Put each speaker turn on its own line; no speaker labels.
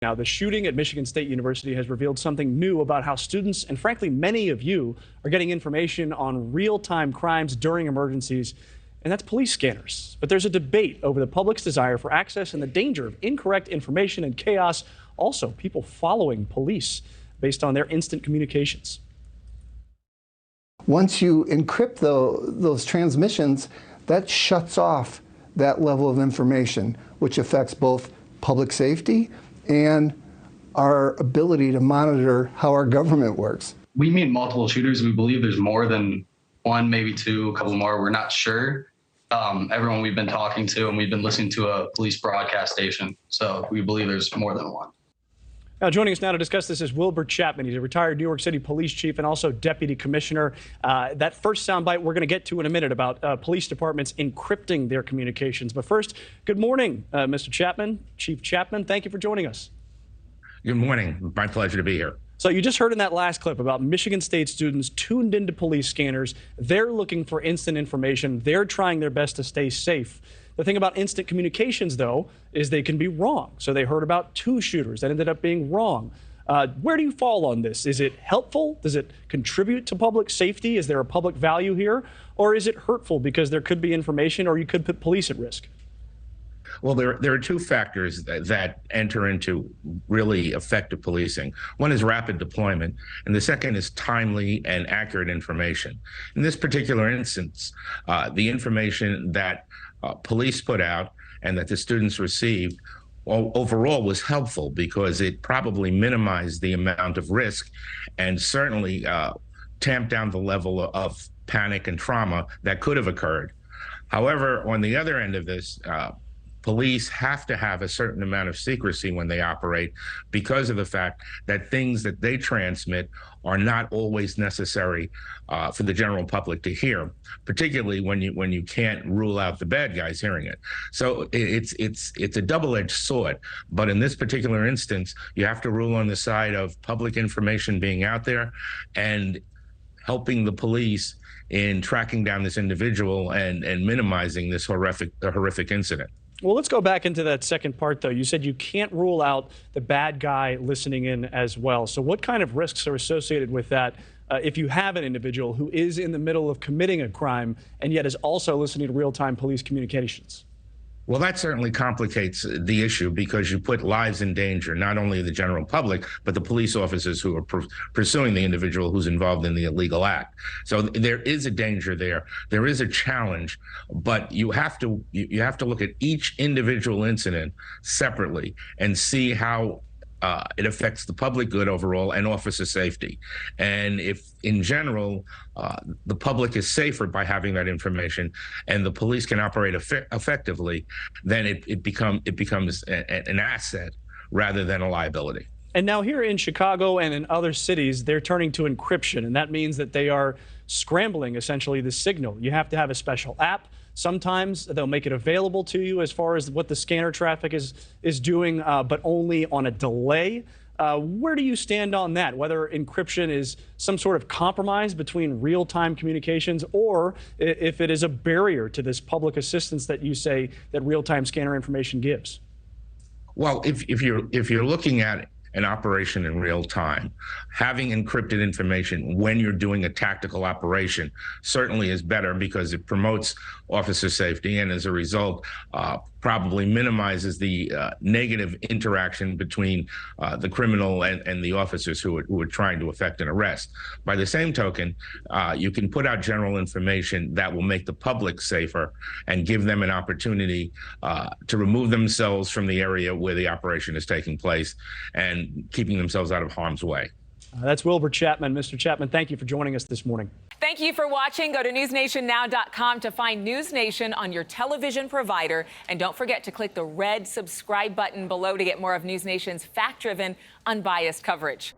Now, the shooting at Michigan State University has revealed something new about how students, and frankly, many of you, are getting information on real-time crimes during emergencies, and that's police scanners. But there's a debate over the public's desire for access and the danger of incorrect information and chaos, also people following police based on their instant communications.
Once you encrypt those transmissions, that shuts off that level of information, which affects both public safety and our ability to monitor how our government works.
We meet multiple shooters. We believe there's more than one, maybe two, a couple more. We're not sure. Everyone we've been talking to, and we've been listening to a police broadcast station. So we believe there's more than one.
Now, joining us now to discuss this is Wilbur Chapman. He's a retired New York City police chief and also deputy commissioner. That first soundbite we're going to get to in a minute about police departments encrypting their communications. But first, good morning, Mr. Chapman, Chief Chapman. Thank you for joining us.
Good morning. My pleasure to be here.
So you just heard in that last clip about Michigan State students tuned into police scanners. They're looking for instant information. They're trying their best to stay safe. The thing about instant communications, though, is they can be wrong. So they heard about two shooters that ended up being wrong. Where do you fall on this? Is it helpful? Does it contribute to public safety? Is there a public value here? Or is it hurtful because there could be information or you could put police at risk?
Well, there are two factors that enter into really effective policing. One is rapid deployment, and the second is timely and accurate information. In this particular instance, the information that police put out and that the students received overall was helpful because it probably minimized the amount of risk and certainly tamped down the level of panic and trauma that could have occurred. However, on the other end of this, police have to have a certain amount of secrecy when they operate because of the fact that things that they transmit are not always necessary for the general public to hear, particularly when you can't rule out the bad guys hearing it. So it's a double-edged sword. But in this particular instance, you have to rule on the side of public information being out there and helping the police in tracking down this individual and minimizing this horrific incident.
Well, let's go back into that second part, though. You said you can't rule out the bad guy listening in as well. So what kind of risks are associated with that if you have an individual who is in the middle of committing a crime and yet is also listening to real-time police communications?
Well, that certainly complicates the issue because you put lives in danger, not only the general public, but the police officers who are pursuing the individual who's involved in the illegal act. So there is a danger there. There is a challenge, but you have to look at each individual incident separately and see how it affects the public good overall and officer safety. And if, in general, the public is safer by having that information and the police can operate effectively, then it becomes an asset rather than a liability.
And now here in Chicago and in other cities, they're turning to encryption, and that means that they are scrambling, essentially, the signal. You have to have a special app. Sometimes they'll make it available to you as far as what the scanner traffic is doing, but only on a delay. Where do you stand on that? Whether encryption is some sort of compromise between real-time communications or if it is a barrier to this public assistance that you say that real-time scanner information gives?
Well, if you're looking at an operation in real time, having encrypted information when you're doing a tactical operation certainly is better because it promotes officer safety and as a result probably minimizes the negative interaction between the criminal and the officers who are trying to effect an arrest. By the same token, you can put out general information that will make the public safer and give them an opportunity to remove themselves from the area where the operation is taking place and keeping themselves out of harm's way.
That's Wilbur Chapman. Mr. Chapman, thank you for joining us this morning.
Thank you for watching. Go to newsnationnow.com to find NewsNation on your television provider. And don't forget to click the red subscribe button below to get more of NewsNation's fact-driven, unbiased coverage.